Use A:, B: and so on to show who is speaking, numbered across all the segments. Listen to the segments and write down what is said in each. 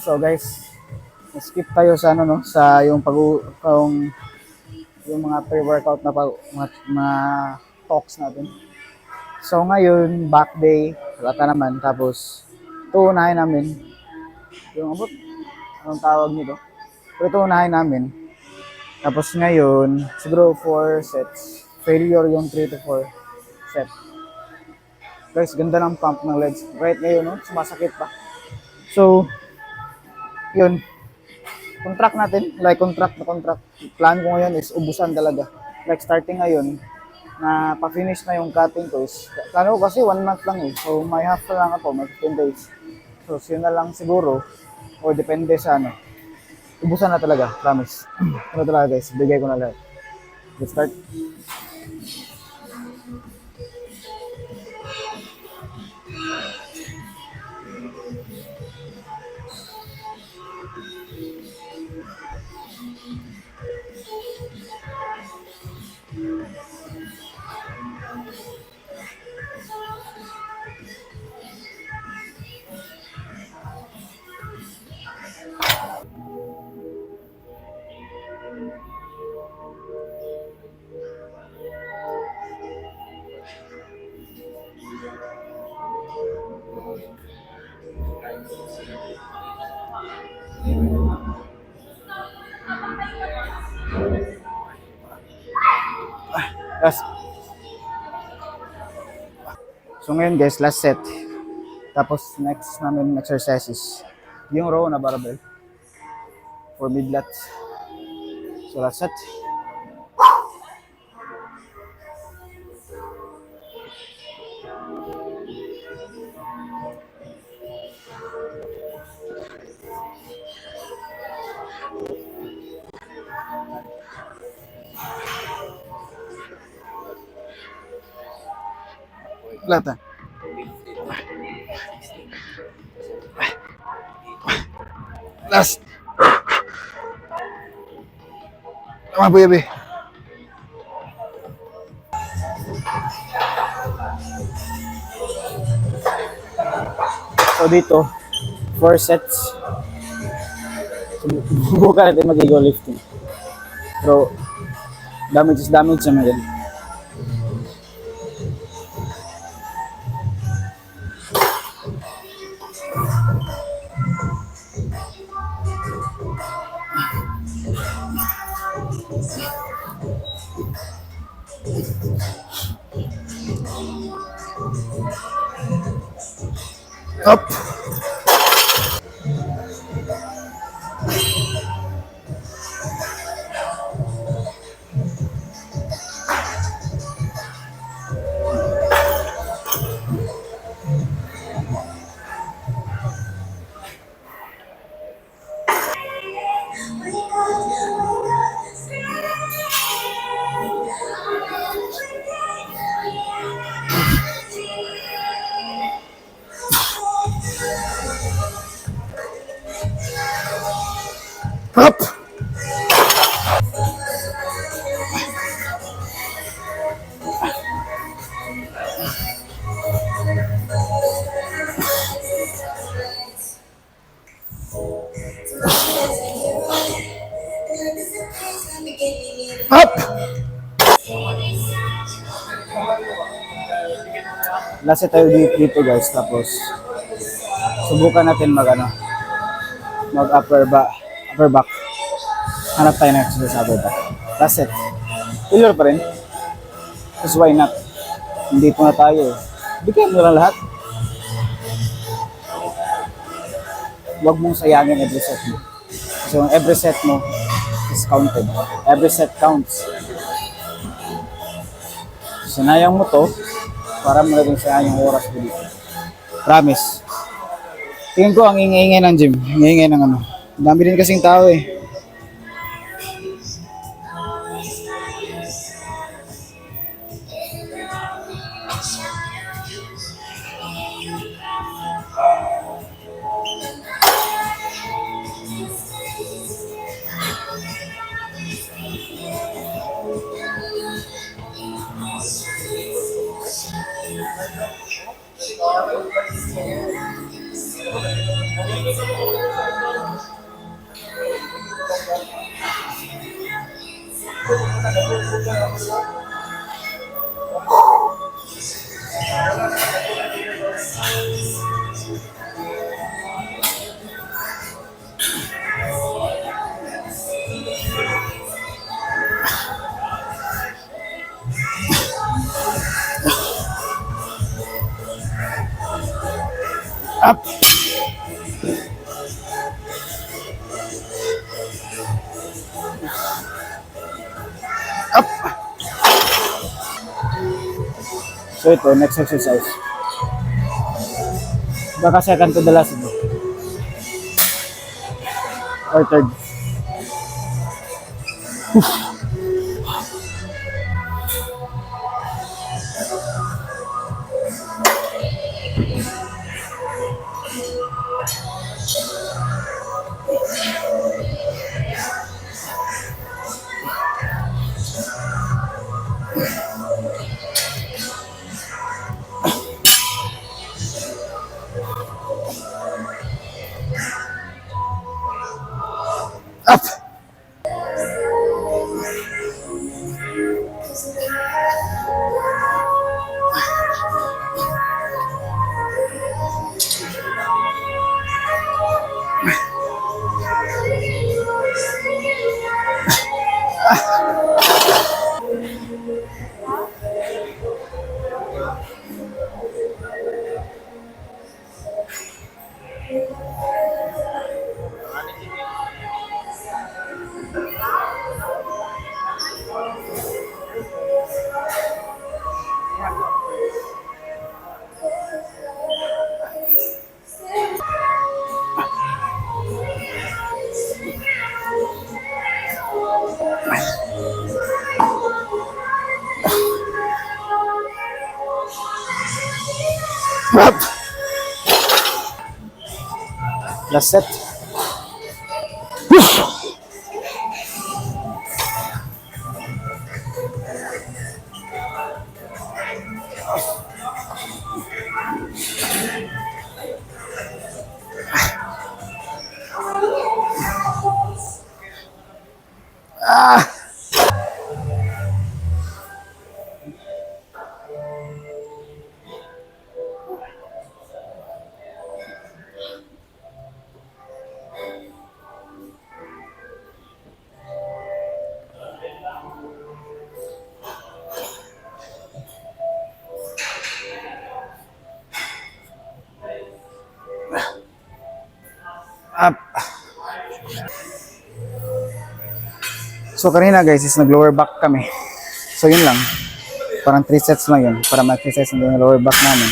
A: So guys, skip tayo sa ano no, sa yung yung mga pre-workout na mga talks natin. So ngayon, back day, wala ka naman. Tapos, tuunahin namin yung abot, anong tawag nito. Pero tuunahin namin. Tapos ngayon, siguro 4 sets. Failure yung 3 to 4 set. Guys, ganda ng pump ng legs. Right ngayon, no? Sumasakit pa. So, yun. Contract natin. Like, contract na contract. Plan ko ngayon is ubusan talaga. Like, starting ngayon, na pa-finish na yung cutting ko is, plano ko kasi 1 month lang eh. So, may half na lang ako, may 15 days. So, yun na lang siguro. O, depende sa ano. Ubusan na talaga, promise. Ano talaga guys, bigay ko na lahat. Let's start. Last. So ngayon guys, last set. Tapos next namin exercises, yung row na barbell for mid lats. So last set. Lata. Last. Tama po yabi. So dito, 4 sets. Subukan natin mag-ego lifting. Pero damage is damage naman yan. Up. Up. Up. Last tayo dito guys, tapos subukan natin mag upper back. Hanap tayo ng exercise sa upper back. Last set. Failure pa rin. Because why not? Hindi po na tayo. Bigyan mo lang lahat. Huwag mong sayangin every set mo. Kasi yung every set mo is counted. Every set counts. Sinayang mo to, para mo na rin sayang yung oras mo dito. Promise. Tingin ko ang ingay-ingay ng gym. Ingay-ingay ng ano. Dami din kasing tao eh. Up. Up. So ito, next exercise. Baka second to the last ito. Or third. Up. Up. Last set. Ah. Up. So kanina guys is nag-lower back kami. So yun lang. Parang 3 sets lang yun para ma-exercise yung lower back namin.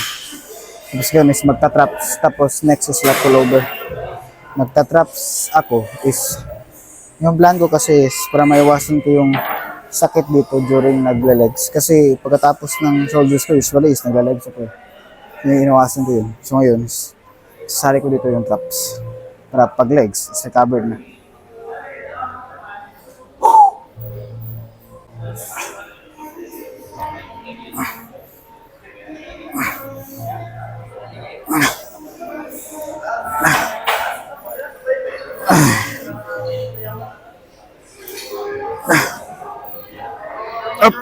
A: Tapos yun is magta-traps. Tapos next is lat pullover. Magta-traps ako is yung plan ko kasi is para maiwasan ko yung sakit dito during nagla-legs. Kasi pagkatapos ng shoulders ko usually is nagla-legs ako. Yung inawasan ko yun. So ngayon, sasari ko dito yung traps. Para pag legs, is recovered na. Up.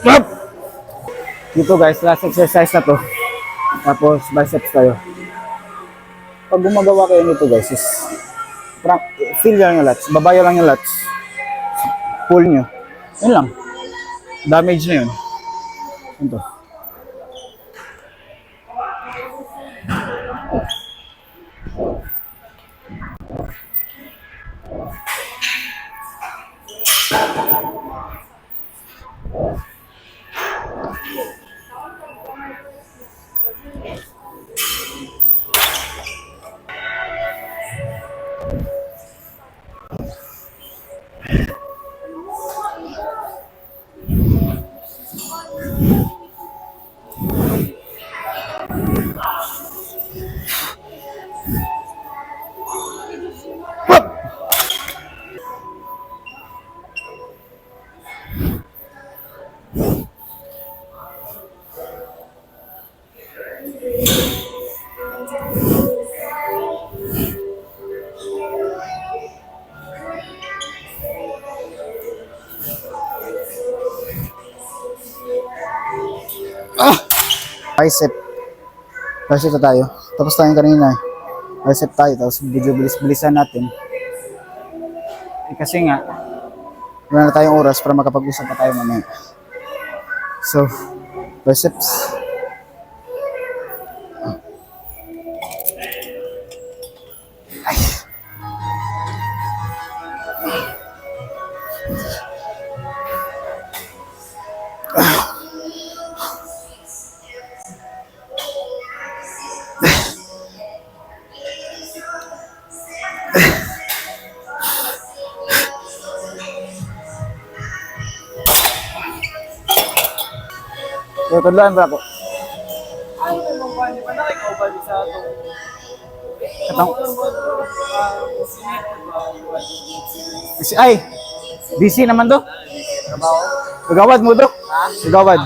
A: Up. Dito guys, last exercise na to. Tapos biceps tayo. Pag gumagawa kayo nito guys, is feel lang yung lats. Babayo lang yung lats. Pull nyo. Yun lang. Damage na yun. Ito. Bicep. Bicep na tayo. Tapos tayo kanina eh. Bicep tayo. Tapos video bilis-bilisan natin. Eh, kasi nga, wala na tayong oras para makapag-usap pa tayo mamaya. So, biceps. Ay. Tutudlaan ba ako?
B: Ano naman ba? Di ba nakikaubal sa itong...
A: Katang...
B: Sinito ba?
A: Ay! Busy naman do?
B: Trabaho?
A: Gagawad mo do? Gagawad.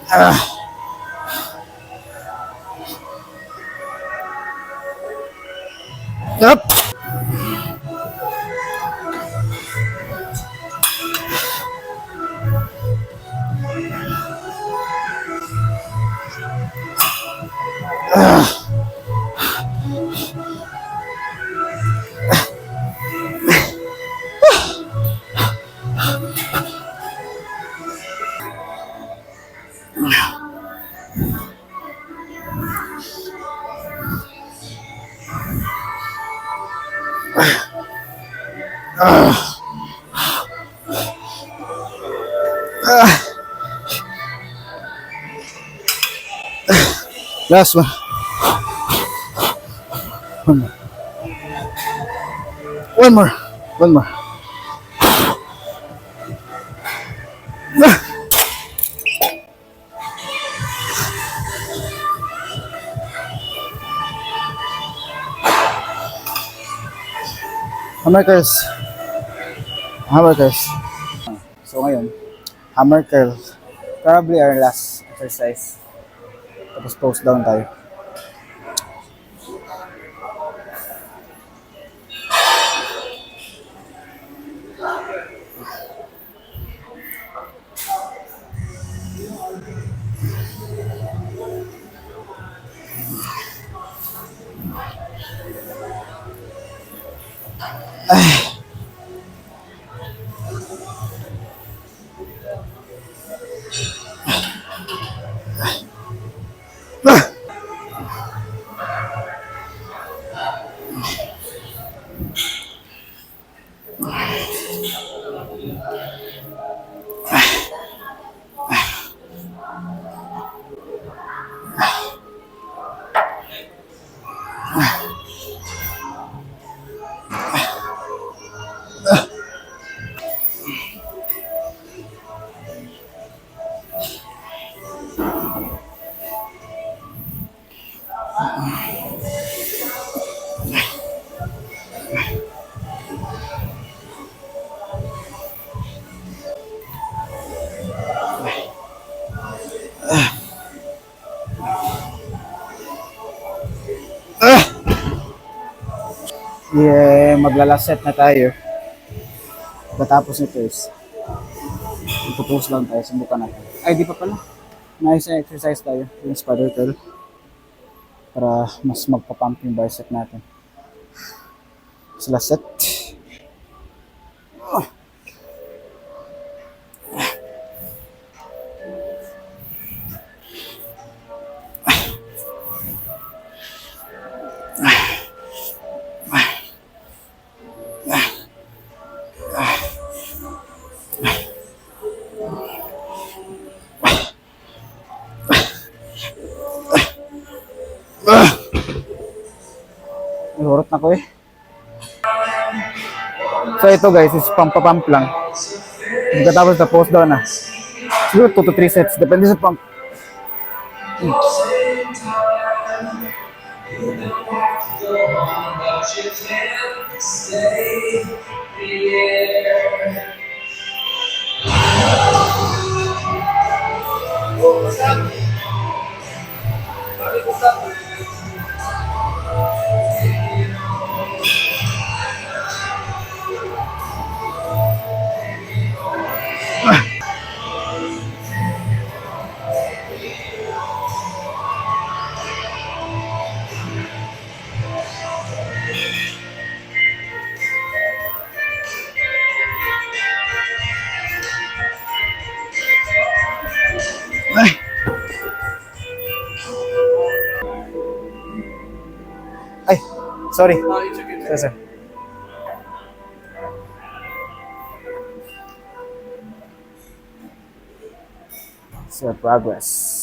A: Ah. Yup. Last one. One more. One more. One more. Hammer curls. Hammer curls. So ngayon, hammer curls. Probably our last exercise. Tapos pose down tayo. Yeah, maglalas set na tayo. Pagkatapos nito is ipupose lang tayo, subukan natin. Ay, di pa pala. Nice exercise tayo, yung spider curl. Para mas magpapump yung bicep natin. So, last set. Hurot na ko eh. So ito guys, is pump lang. Pagkatapos na post down na. Siguro 2 to 3 sets, depende sa pump. Ay! Ay! Sorry.
B: Ah, it's okay.
A: Sir, sir. Sir, progress.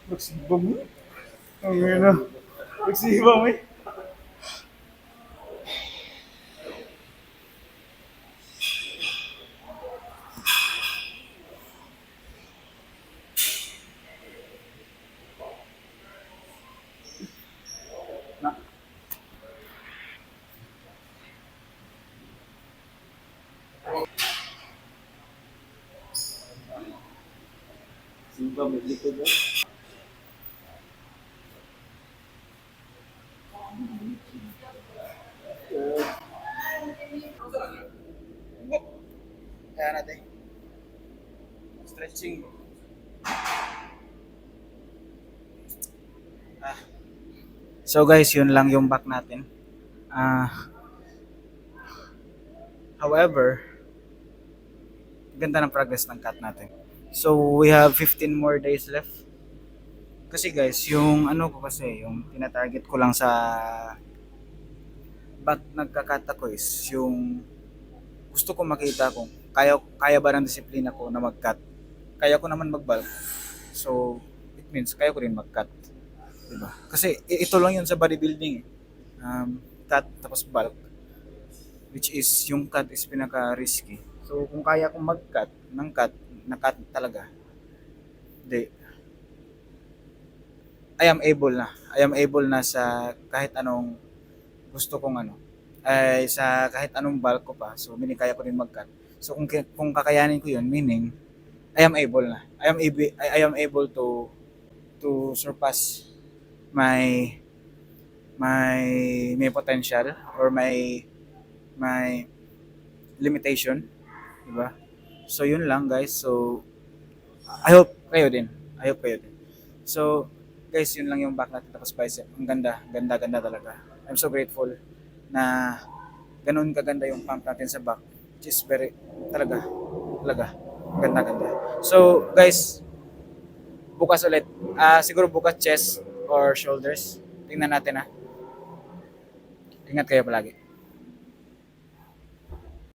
A: Nagsibang mo? Ang ina. Nagsibang mo eh. Na.
B: Simba, may likod ba?
A: Kaya natin.
B: Stretching.
A: So guys, yun lang yung back natin. However, ganda ng progress ng cut natin. So we have 15 more days left. Kasi guys, yung ano ko kasi, yung tinatarget ko lang sa back nagka-cut ako is yung gusto ko makita kung kaya ba ng disiplina ko na mag-cut. Kaya ko naman mag-bulk. So it means kaya ko rin mag-cut. Diba? Kasi ito lang yun sa bodybuilding eh. Cut tapos bulk, which is yung cut is pinaka-risky. So kung kaya kong mag-cut ng cut, na-cut talaga, di, I am able na sa kahit anong gusto kong ano, ay sa kahit anong bulk ko pa. So meaning kaya ko rin mag-cut. So kung kakayanin ko yun, meaning I am able na. I am able to surpass my may potential or my limitation, di ba? So yun lang guys. So I hope kayo din. So guys, yun lang yung back natin tapos bicep. Ang ganda talaga. I'm so grateful na ganun kaganda yung pump natin sa back. Which is very talaga ganda. So guys, bukas ulit. Siguro bukas chest or shoulders. Tingnan natin ha. Ingat kayo palagi.